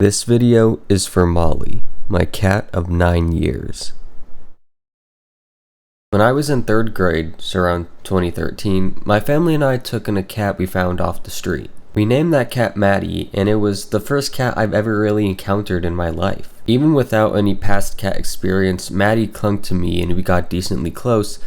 This video is for Mollie, my cat of 9 years. When I was in 3rd grade, so around 2013, my family and I took in a cat we found off the street. We named that cat Maddie, and it was the first cat I've ever really encountered in my life. Even without any past cat experience, Maddie clung to me and we got decently close,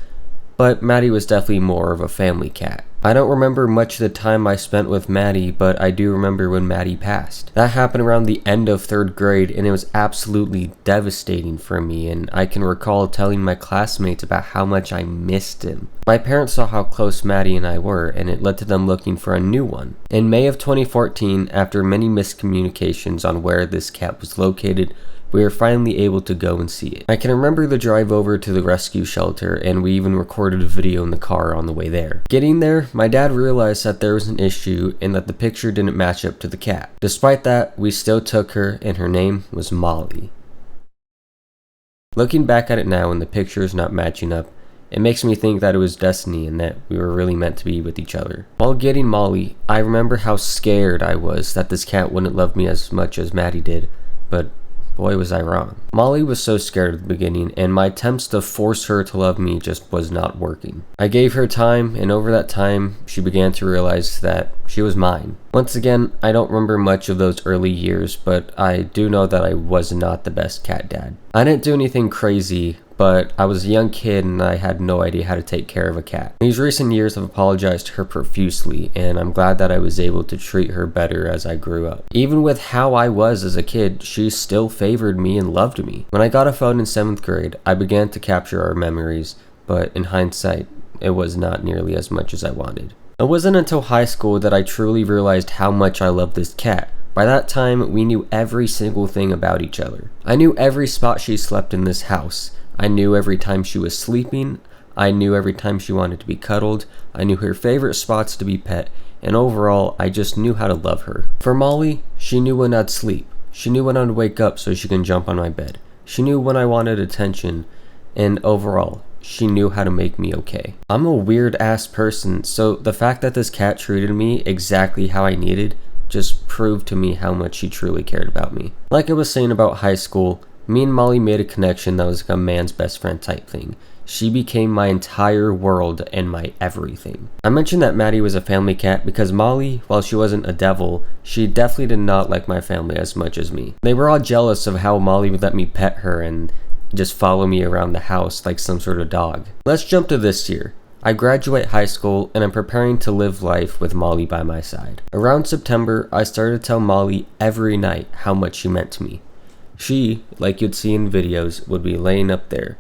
but Maddie was definitely more of a family cat. I don't remember much of the time I spent with Maddie, but I do remember when Maddie passed. That happened around the end of 3rd grade, and it was absolutely devastating for me, and I can recall telling my classmates about how much I missed him. My parents saw how close Maddie and I were, and it led to them looking for a new one. In May of 2014, after many miscommunications on where this cat was located, we were finally able to go and see it. I can remember the drive over to the rescue shelter, and we even recorded a video in the car on the way there. Getting there, my dad realized that there was an issue and that the picture didn't match up to the cat. Despite that, we still took her, and her name was Mollie. Looking back at it now and the pictures not matching up, it makes me think that it was destiny and that we were really meant to be with each other. While getting Mollie, I remember how scared I was that this cat wouldn't love me as much as Maddie did, but boy was I wrong. Mollie was so scared at the beginning, and my attempts to force her to love me just was not working. I gave her time, and over that time, she began to realize that she was mine. Once again, I don't remember much of those early years, but I do know that I was not the best cat dad. I didn't do anything crazy, but I was a young kid and I had no idea how to take care of a cat. In these recent years, I've apologized to her profusely, and I'm glad that I was able to treat her better as I grew up. Even with how I was as a kid, she still favored me and loved me. When I got a phone in 7th grade, I began to capture our memories, but in hindsight, it was not nearly as much as I wanted. It wasn't until high school that I truly realized how much I loved this cat. By that time, we knew every single thing about each other. I knew every spot she slept in this house. I knew every time she was sleeping, I knew every time she wanted to be cuddled, I knew her favorite spots to be pet, and overall, I just knew how to love her. For Mollie, she knew when I'd sleep. She knew when I'd wake up so she can jump on my bed. She knew when I wanted attention, and overall, she knew how to make me okay. I'm a weird ass person, so the fact that this cat treated me exactly how I needed just proved to me how much she truly cared about me. Like I was saying about high school, me and Mollie made a connection that was like a man's best friend type thing. She became my entire world and my everything. I mentioned that Maddie was a family cat because Mollie, while she wasn't a devil, she definitely did not like my family as much as me. They were all jealous of how Mollie would let me pet her and just follow me around the house like some sort of dog. Let's jump to this year. I graduate high school and I'm preparing to live life with Mollie by my side. Around September, I started to tell Mollie every night how much she meant to me. She, like you'd see in videos, would be laying up there.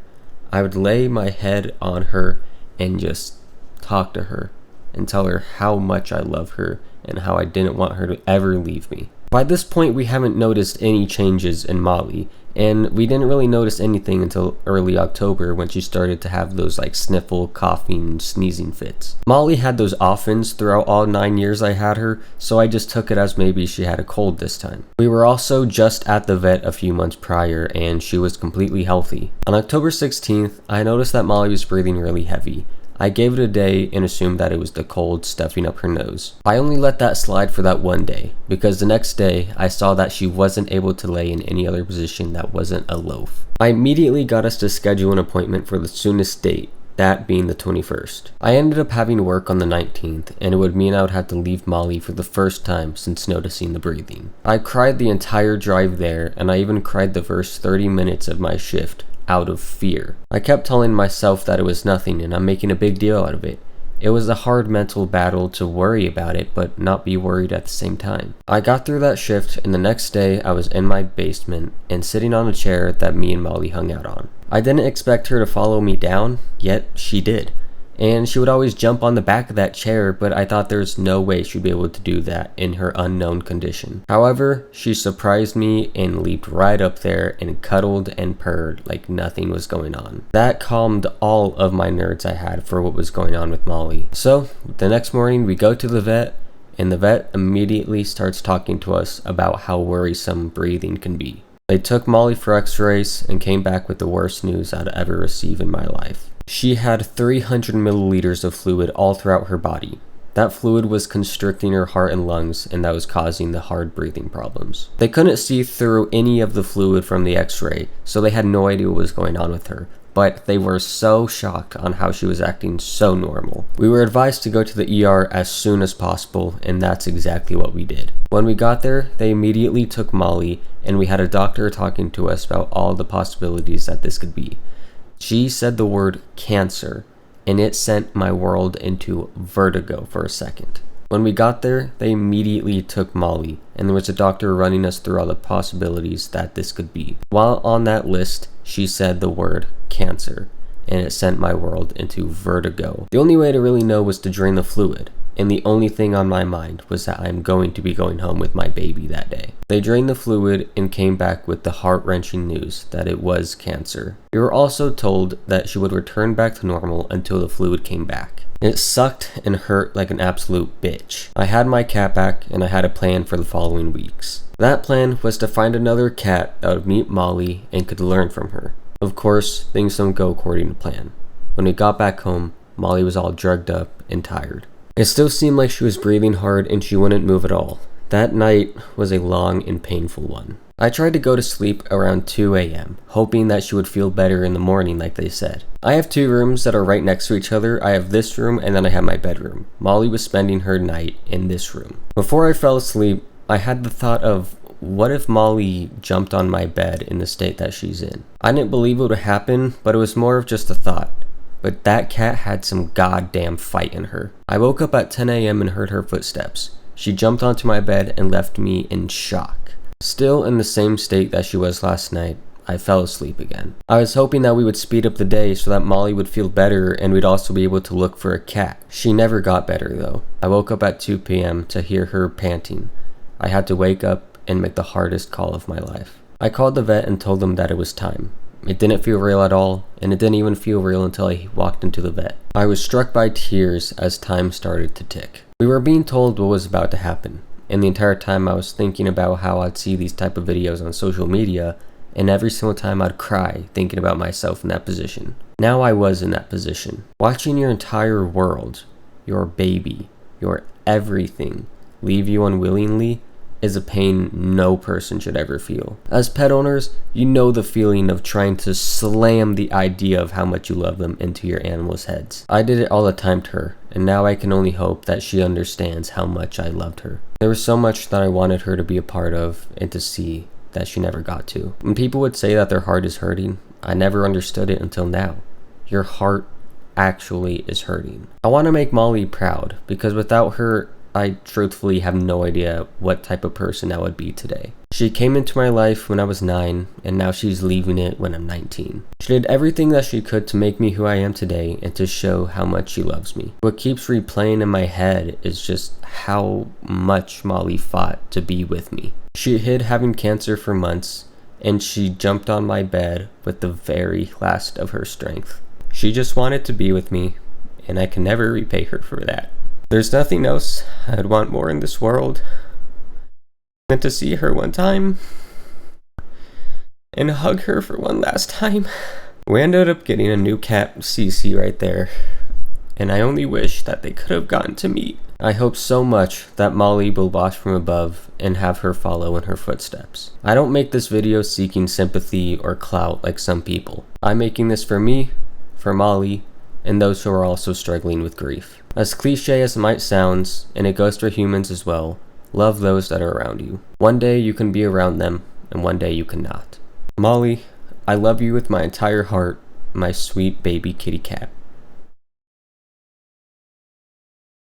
I would lay my head on her and just talk to her and tell her how much I love her and how I didn't want her to ever leave me. By this point, we haven't noticed any changes in Mollie, and we didn't really notice anything until early October when she started to have those like sniffle, coughing, sneezing fits. Mollie had those often throughout all 9 years I had her, so I just took it as maybe she had a cold this time. We were also just at the vet a few months prior and she was completely healthy. On October 16th, I noticed that Mollie was breathing really heavy. I gave it a day and assumed that it was the cold stuffing up her nose. I only let that slide for that one day, because the next day I saw that she wasn't able to lay in any other position that wasn't a loaf. I immediately got us to schedule an appointment for the soonest date, that being the 21st. I ended up having work on the 19th, and it would mean I would have to leave Mollie for the first time since noticing the breathing. I cried the entire drive there, and I even cried the first 30 minutes of my shift, out of fear. I kept telling myself that it was nothing and I'm making a big deal out of it. It was a hard mental battle to worry about it but not be worried at the same time. I got through that shift and the next day I was in my basement and sitting on a chair that me and Mollie hung out on. I didn't expect her to follow me down, yet she did. And she would always jump on the back of that chair, but I thought there's no way she'd be able to do that in her unknown condition. However, she surprised me and leaped right up there and cuddled and purred like nothing was going on. That calmed all of my nerves I had for what was going on with Mollie. So, the next morning we go to the vet, and the vet immediately starts talking to us about how worrisome breathing can be. They took Mollie for x-rays and came back with the worst news I'd ever receive in my life. She had 300 milliliters of fluid all throughout her body. That fluid was constricting her heart and lungs, and that was causing the hard breathing problems. They couldn't see through any of the fluid from the x-ray, so they had no idea what was going on with her. But they were so shocked on how she was acting so normal. We were advised to go to the ER as soon as possible, and that's exactly what we did. When we got there, they immediately took Mollie, and we had a doctor talking to us about all the possibilities that this could be. She said the word cancer, and it sent my world into vertigo for a second. When we got there, they immediately took Mollie, and there was a doctor running us through all the possibilities that this could be. While on that list, she said the word cancer, and it sent my world into vertigo. The only way to really know was to drain the fluid, and the only thing on my mind was that I'm going to be going home with my baby that day. They drained the fluid and came back with the heart-wrenching news that it was cancer. We were also told that she would return back to normal until the fluid came back. It sucked and hurt like an absolute bitch. I had my cat back, and I had a plan for the following weeks. That plan was to find another cat that would meet Mollie and could learn from her. Of course, things don't go according to plan. When we got back home, Mollie was all drugged up and tired. It still seemed like she was breathing hard and she wouldn't move at all. That night was a long and painful one. I tried to go to sleep around 2 a.m., hoping that she would feel better in the morning like they said. I have 2 rooms that are right next to each other. I have this room and then I have my bedroom. Mollie was spending her night in this room. Before I fell asleep, I had the thought of, what if Mollie jumped on my bed in the state that she's in? I didn't believe it would happen, but it was more of just a thought. But that cat had some goddamn fight in her. I woke up at 10 a.m. and heard her footsteps. She jumped onto my bed and left me in shock. Still in the same state that she was last night, I fell asleep again. I was hoping that we would speed up the day so that Mollie would feel better and we'd also be able to look for a cat. She never got better though. I woke up at 2 p.m. to hear her panting. I had to wake up and make the hardest call of my life. I called the vet and told them that it was time. It didn't feel real at all, and it didn't even feel real until I walked into the vet. I was struck by tears as time started to tick. We were being told what was about to happen, and the entire time I was thinking about how I'd see these type of videos on social media, and every single time I'd cry thinking about myself in that position. Now I was in that position. Watching your entire world, your baby, your everything, leave you unwillingly is a pain no person should ever feel. As pet owners, you know the feeling of trying to slam the idea of how much you love them into your animals' heads. I did it all the time to her, and now I can only hope that she understands how much I loved her. There was so much that I wanted her to be a part of and to see that she never got to. When people would say that their heart is hurting, I never understood it until now. Your heart actually is hurting. I want to make Mollie proud, because without her, I truthfully have no idea what type of person I would be today. She came into my life when I was 9, and now she's leaving it when I'm 19. She did everything that she could to make me who I am today and to show how much she loves me. What keeps replaying in my head is just how much Mollie fought to be with me. She hid having cancer for months, and she jumped on my bed with the very last of her strength. She just wanted to be with me, and I can never repay her for that. There's nothing else I'd want more in this world than to see her one time and hug her for one last time. We ended up getting a new cat, Cece, right there, and I only wish that they could have gotten to meet. I hope so much that Mollie will watch from above and have her follow in her footsteps. I don't make this video seeking sympathy or clout like some people. I'm making this for me, for Mollie, and those who are also struggling with grief. As cliche as it might sound, and it goes for humans as well, love those that are around you. One day you can be around them, and one day you cannot. Mollie, I love you with my entire heart, my sweet baby kitty cat.